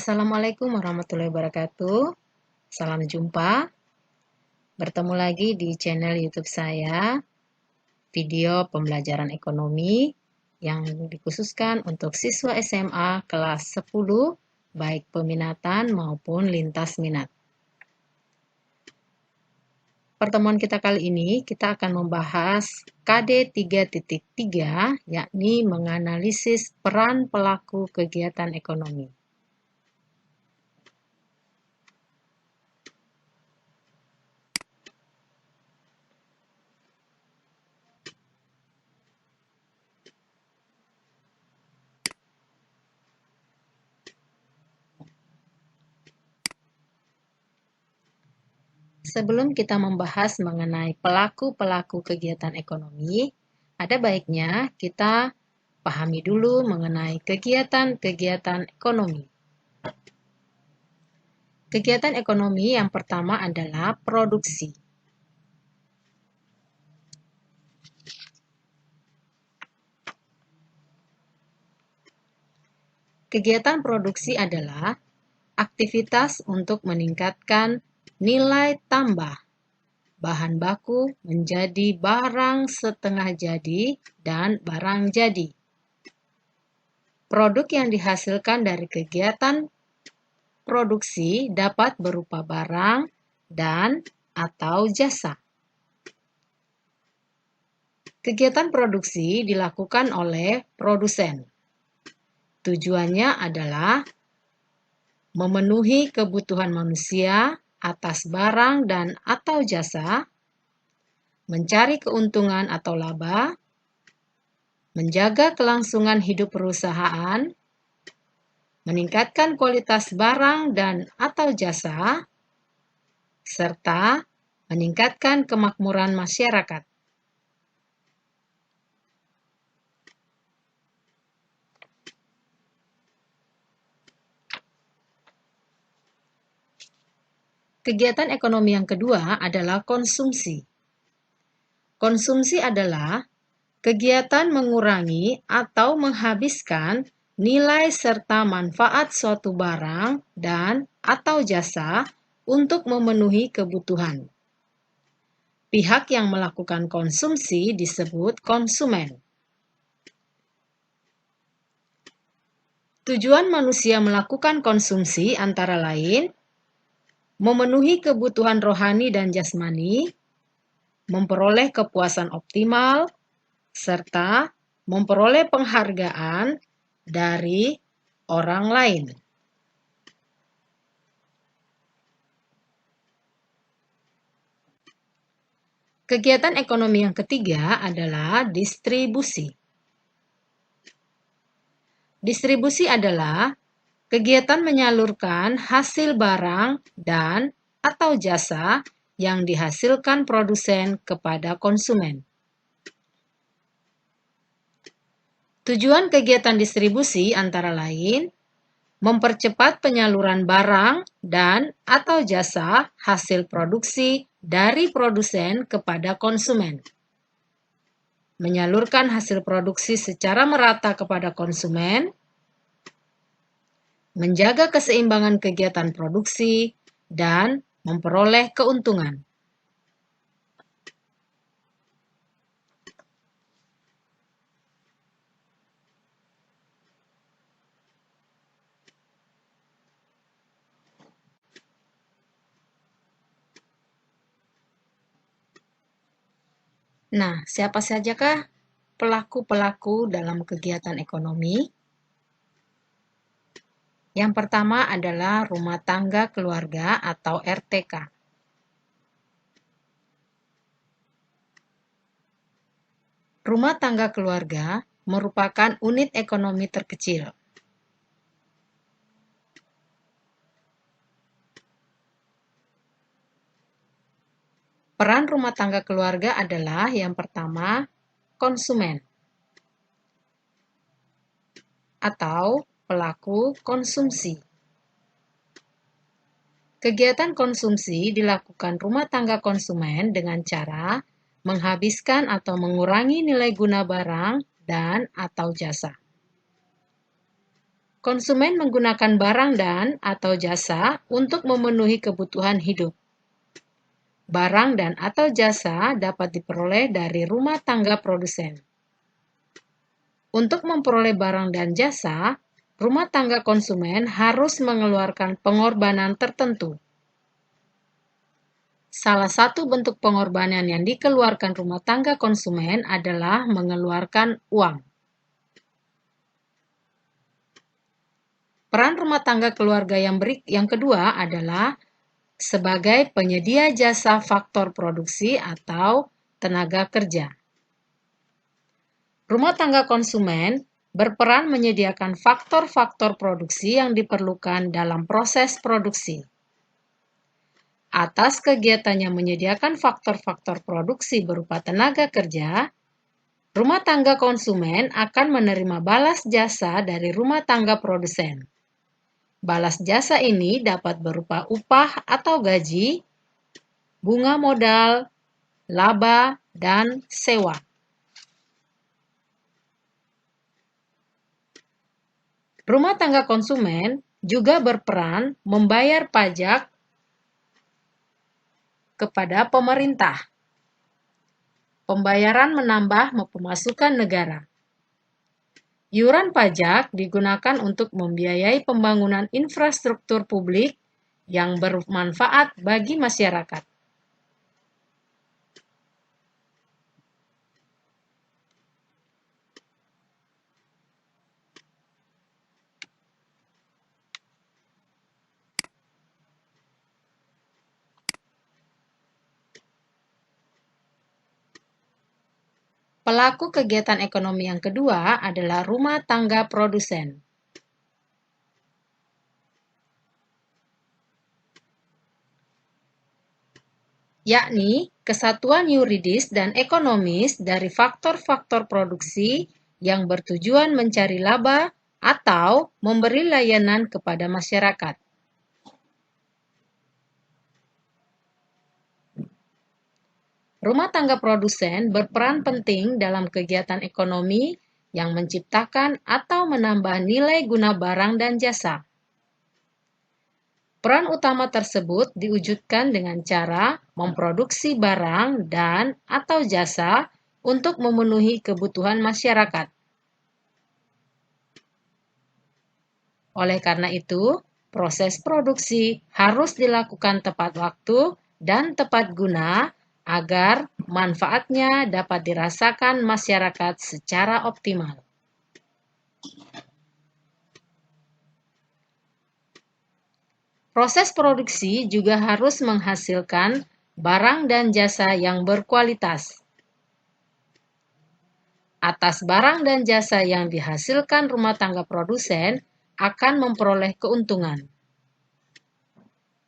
Assalamualaikum warahmatullahi wabarakatuh. Salam jumpa. Bertemu lagi di channel YouTube saya, video pembelajaran ekonomi yang dikhususkan untuk siswa SMA kelas 10, baik peminatan maupun lintas minat. Pertemuan kita kali ini, kita akan membahas KD 3.3, yakni menganalisis peran pelaku kegiatan ekonomi. Sebelum kita membahas mengenai pelaku-pelaku kegiatan ekonomi, ada baiknya kita pahami dulu mengenai kegiatan-kegiatan ekonomi. Kegiatan ekonomi yang pertama adalah produksi. Kegiatan produksi adalah aktivitas untuk meningkatkan nilai tambah bahan baku menjadi barang setengah jadi dan barang jadi. Produk yang dihasilkan dari kegiatan produksi dapat berupa barang dan atau jasa. Kegiatan produksi dilakukan oleh produsen. Tujuannya adalah memenuhi kebutuhan manusia atas barang dan atau jasa, mencari keuntungan atau laba, menjaga kelangsungan hidup perusahaan, meningkatkan kualitas barang dan atau jasa, serta meningkatkan kemakmuran masyarakat. Kegiatan ekonomi yang kedua adalah konsumsi. Konsumsi adalah kegiatan mengurangi atau menghabiskan nilai serta manfaat suatu barang dan atau jasa untuk memenuhi kebutuhan. Pihak yang melakukan konsumsi disebut konsumen. Tujuan manusia melakukan konsumsi antara lain memenuhi kebutuhan rohani dan jasmani, memperoleh kepuasan optimal, serta memperoleh penghargaan dari orang lain. Kegiatan ekonomi yang ketiga adalah distribusi. Distribusi adalah kegiatan menyalurkan hasil barang dan atau jasa yang dihasilkan produsen kepada konsumen. Tujuan kegiatan distribusi antara lain mempercepat penyaluran barang dan atau jasa hasil produksi dari produsen kepada konsumen. Menyalurkan hasil produksi secara merata kepada konsumen, menjaga keseimbangan kegiatan produksi, dan memperoleh keuntungan. Nah, siapa sajakah pelaku-pelaku dalam kegiatan ekonomi? Yang pertama adalah rumah tangga keluarga atau RTK. Rumah tangga keluarga merupakan unit ekonomi terkecil. Peran rumah tangga keluarga adalah yang pertama, konsumen atau pelaku konsumsi. Kegiatan konsumsi dilakukan rumah tangga konsumen dengan cara menghabiskan atau mengurangi nilai guna barang dan atau jasa. Konsumen menggunakan barang dan atau jasa untuk memenuhi kebutuhan hidup. Barang dan atau jasa dapat diperoleh dari rumah tangga produsen. Untuk memperoleh barang dan jasa, rumah tangga konsumen harus mengeluarkan pengorbanan tertentu. Salah satu bentuk pengorbanan yang dikeluarkan rumah tangga konsumen adalah mengeluarkan uang. Peran rumah tangga keluarga yang kedua adalah sebagai penyedia jasa faktor produksi atau tenaga kerja. Rumah tangga konsumen berperan menyediakan faktor-faktor produksi yang diperlukan dalam proses produksi. Atas kegiatannya menyediakan faktor-faktor produksi berupa tenaga kerja, rumah tangga konsumen akan menerima balas jasa dari rumah tangga produsen. Balas jasa ini dapat berupa upah atau gaji, bunga modal, laba, dan sewa. Rumah tangga konsumen juga berperan membayar pajak kepada pemerintah. Pembayaran menambah pemasukan negara. Iuran pajak digunakan untuk membiayai pembangunan infrastruktur publik yang bermanfaat bagi masyarakat. Pelaku kegiatan ekonomi yang kedua adalah rumah tangga produsen. Yakni kesatuan yuridis dan ekonomis dari faktor-faktor produksi yang bertujuan mencari laba atau memberi layanan kepada masyarakat. Rumah tangga produsen berperan penting dalam kegiatan ekonomi yang menciptakan atau menambah nilai guna barang dan jasa. Peran utama tersebut diwujudkan dengan cara memproduksi barang dan atau jasa untuk memenuhi kebutuhan masyarakat. Oleh karena itu, proses produksi harus dilakukan tepat waktu dan tepat guna agar manfaatnya dapat dirasakan masyarakat secara optimal. Proses produksi juga harus menghasilkan barang dan jasa yang berkualitas. Atas barang dan jasa yang dihasilkan rumah tangga produsen akan memperoleh keuntungan.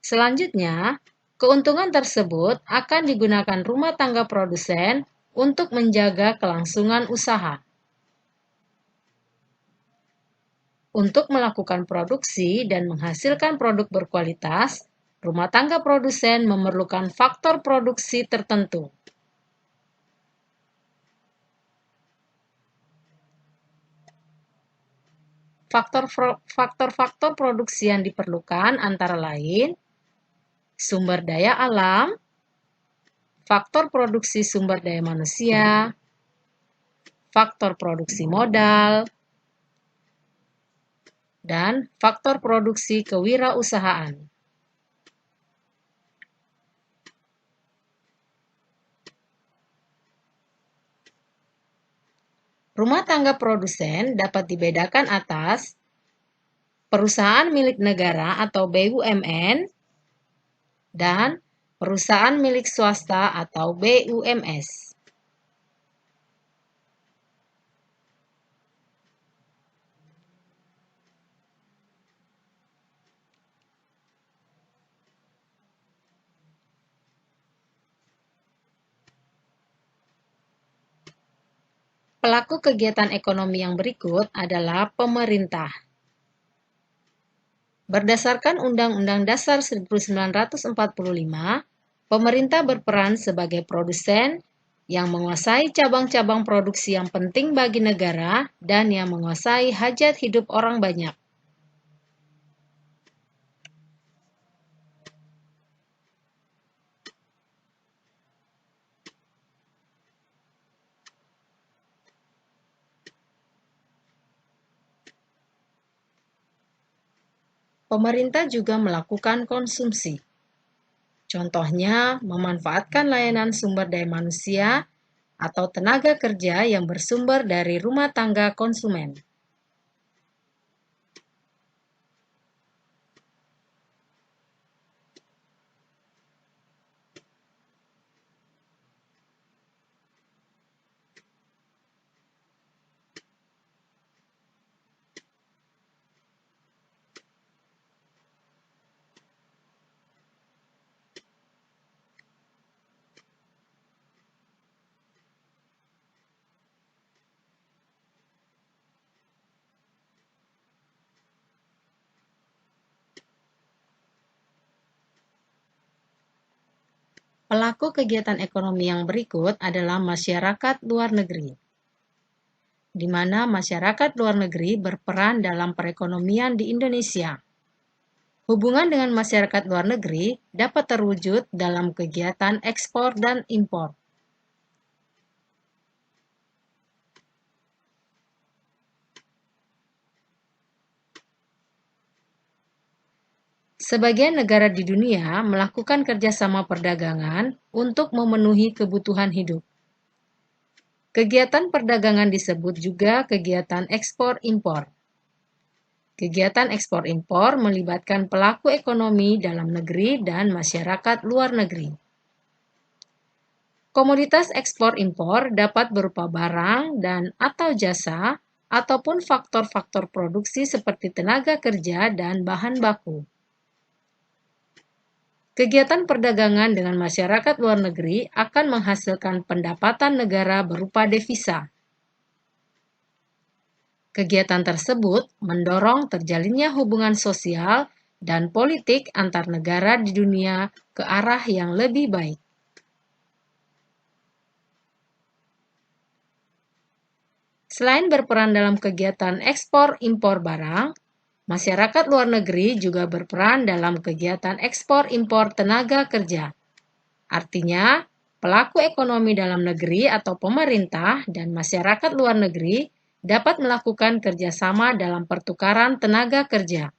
Selanjutnya, keuntungan tersebut akan digunakan rumah tangga produsen untuk menjaga kelangsungan usaha. Untuk melakukan produksi dan menghasilkan produk berkualitas, rumah tangga produsen memerlukan faktor produksi tertentu. Faktor-faktor produksi yang diperlukan antara lain sumber daya alam, faktor produksi sumber daya manusia, faktor produksi modal, dan faktor produksi kewirausahaan. Rumah tangga produsen dapat dibedakan atas perusahaan milik negara atau BUMN dan perusahaan milik swasta atau BUMS. Pelaku kegiatan ekonomi yang berikut adalah pemerintah. Berdasarkan Undang-Undang Dasar 1945, pemerintah berperan sebagai produsen yang menguasai cabang-cabang produksi yang penting bagi negara dan yang menguasai hajat hidup orang banyak. Pemerintah juga melakukan konsumsi. Contohnya, memanfaatkan layanan sumber daya manusia atau tenaga kerja yang bersumber dari rumah tangga konsumen. Pelaku kegiatan ekonomi yang berikut adalah masyarakat luar negeri, di mana masyarakat luar negeri berperan dalam perekonomian di Indonesia. Hubungan dengan masyarakat luar negeri dapat terwujud dalam kegiatan ekspor dan impor. Sebagian negara di dunia melakukan kerjasama perdagangan untuk memenuhi kebutuhan hidup. Kegiatan perdagangan disebut juga kegiatan ekspor-impor. Kegiatan ekspor-impor melibatkan pelaku ekonomi dalam negeri dan masyarakat luar negeri. Komoditas ekspor-impor dapat berupa barang dan/atau jasa, ataupun faktor-faktor produksi seperti tenaga kerja dan bahan baku. Kegiatan perdagangan dengan masyarakat luar negeri akan menghasilkan pendapatan negara berupa devisa. Kegiatan tersebut mendorong terjalinnya hubungan sosial dan politik antar negara di dunia ke arah yang lebih baik. Selain berperan dalam kegiatan ekspor-impor barang, masyarakat luar negeri juga berperan dalam kegiatan ekspor-impor tenaga kerja. Artinya, pelaku ekonomi dalam negeri atau pemerintah dan masyarakat luar negeri dapat melakukan kerjasama dalam pertukaran tenaga kerja.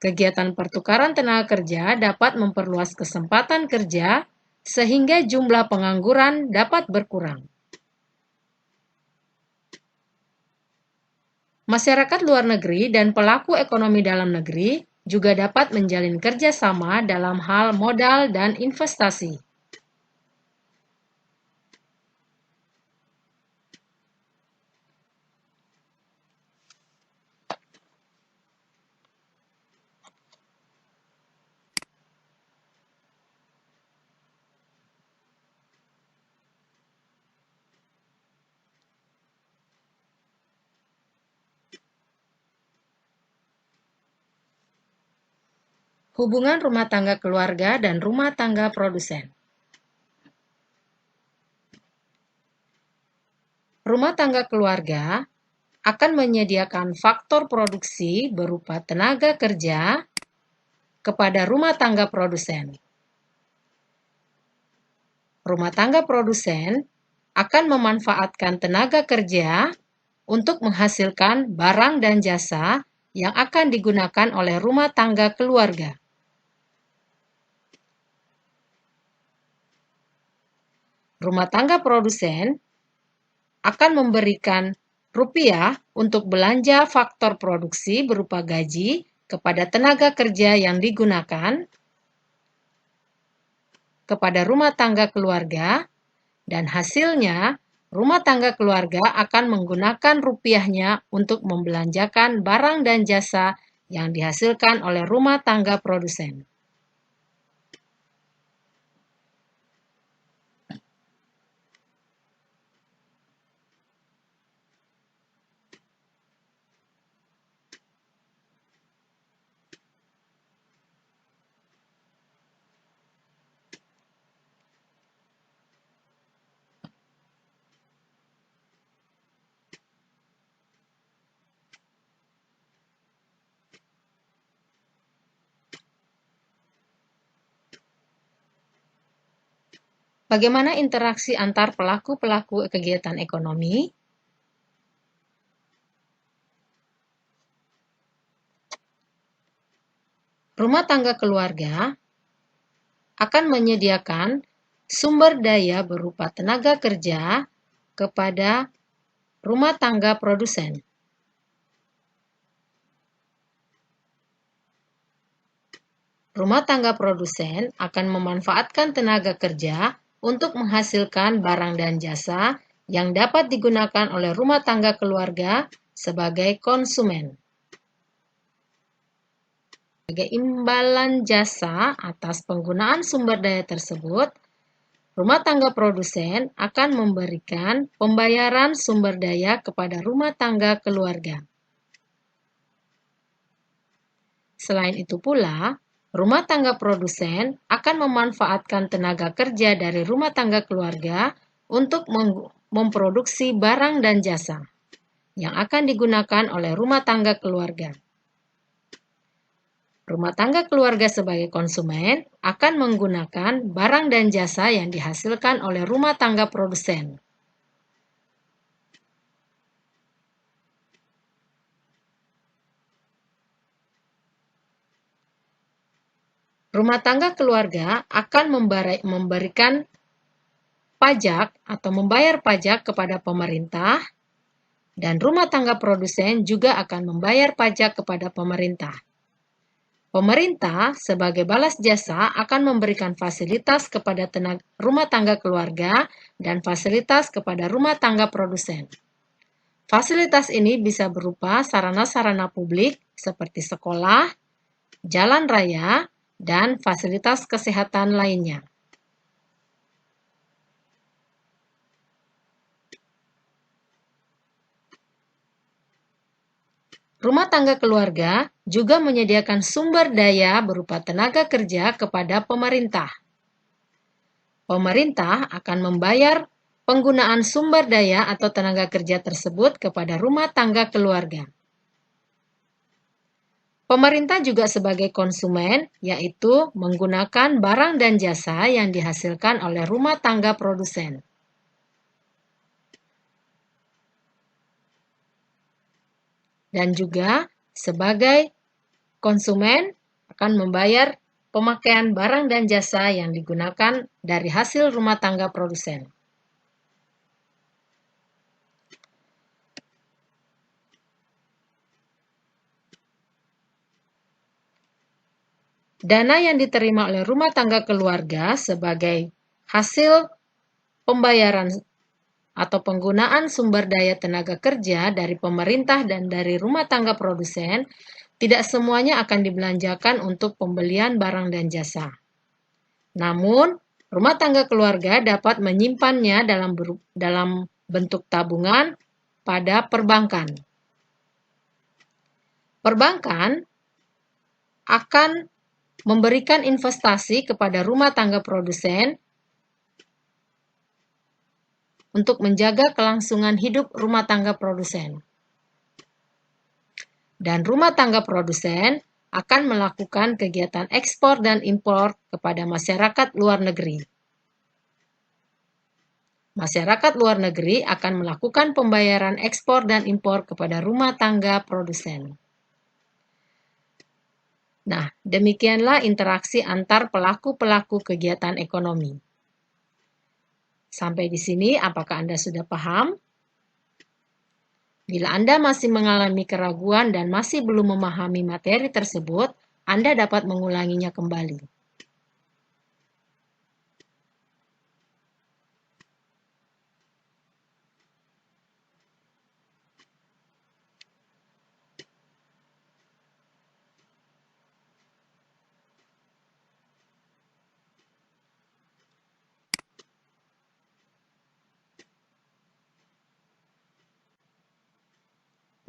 Kegiatan pertukaran tenaga kerja dapat memperluas kesempatan kerja sehingga jumlah pengangguran dapat berkurang. Masyarakat luar negeri dan pelaku ekonomi dalam negeri juga dapat menjalin kerjasama dalam hal modal dan investasi. Hubungan rumah tangga keluarga dan rumah tangga produsen. Rumah tangga keluarga akan menyediakan faktor produksi berupa tenaga kerja kepada rumah tangga produsen. Rumah tangga produsen akan memanfaatkan tenaga kerja untuk menghasilkan barang dan jasa yang akan digunakan oleh rumah tangga keluarga. Rumah tangga produsen akan memberikan rupiah untuk belanja faktor produksi berupa gaji kepada tenaga kerja yang digunakan kepada rumah tangga keluarga, dan hasilnya rumah tangga keluarga akan menggunakan rupiahnya untuk membelanjakan barang dan jasa yang dihasilkan oleh rumah tangga produsen. Bagaimana interaksi antar pelaku-pelaku kegiatan ekonomi? Rumah tangga keluarga akan menyediakan sumber daya berupa tenaga kerja kepada rumah tangga produsen. Rumah tangga produsen akan memanfaatkan tenaga kerja untuk menghasilkan barang dan jasa yang dapat digunakan oleh rumah tangga keluarga sebagai konsumen. Sebagai imbalan jasa atas penggunaan sumber daya tersebut, rumah tangga produsen akan memberikan pembayaran sumber daya kepada rumah tangga keluarga. Selain itu pula, rumah tangga produsen akan memanfaatkan tenaga kerja dari rumah tangga keluarga untuk memproduksi barang dan jasa yang akan digunakan oleh rumah tangga keluarga. Rumah tangga keluarga sebagai konsumen akan menggunakan barang dan jasa yang dihasilkan oleh rumah tangga produsen. Rumah tangga keluarga akan memberikan pajak atau membayar pajak kepada pemerintah, dan rumah tangga produsen juga akan membayar pajak kepada pemerintah. Pemerintah sebagai balas jasa akan memberikan fasilitas kepada rumah tangga keluarga dan fasilitas kepada rumah tangga produsen. Fasilitas ini bisa berupa sarana-sarana publik seperti sekolah, jalan raya, dan fasilitas kesehatan lainnya. Rumah tangga keluarga juga menyediakan sumber daya berupa tenaga kerja kepada pemerintah. Pemerintah akan membayar penggunaan sumber daya atau tenaga kerja tersebut kepada rumah tangga keluarga. Pemerintah juga sebagai konsumen, yaitu menggunakan barang dan jasa yang dihasilkan oleh rumah tangga produsen. Dan juga sebagai konsumen akan membayar pemakaian barang dan jasa yang digunakan dari hasil rumah tangga produsen. Dana yang diterima oleh rumah tangga keluarga sebagai hasil pembayaran atau penggunaan sumber daya tenaga kerja dari pemerintah dan dari rumah tangga produsen tidak semuanya akan dibelanjakan untuk pembelian barang dan jasa. Namun, rumah tangga keluarga dapat menyimpannya dalam bentuk tabungan pada perbankan. Perbankan akan memberikan investasi kepada rumah tangga produsen untuk menjaga kelangsungan hidup rumah tangga produsen. Dan rumah tangga produsen akan melakukan kegiatan ekspor dan impor kepada masyarakat luar negeri. Masyarakat luar negeri akan melakukan pembayaran ekspor dan impor kepada rumah tangga produsen. Nah, demikianlah interaksi antar pelaku-pelaku kegiatan ekonomi. Sampai di sini, apakah Anda sudah paham? Bila Anda masih mengalami keraguan dan masih belum memahami materi tersebut, Anda dapat mengulanginya kembali.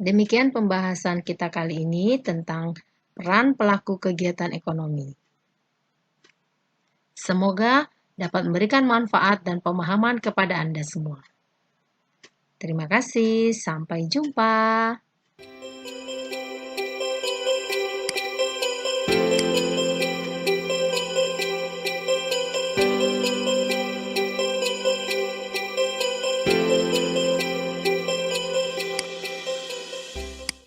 Demikian pembahasan kita kali ini tentang peran pelaku kegiatan ekonomi. Semoga dapat memberikan manfaat dan pemahaman kepada Anda semua. Terima kasih, sampai jumpa.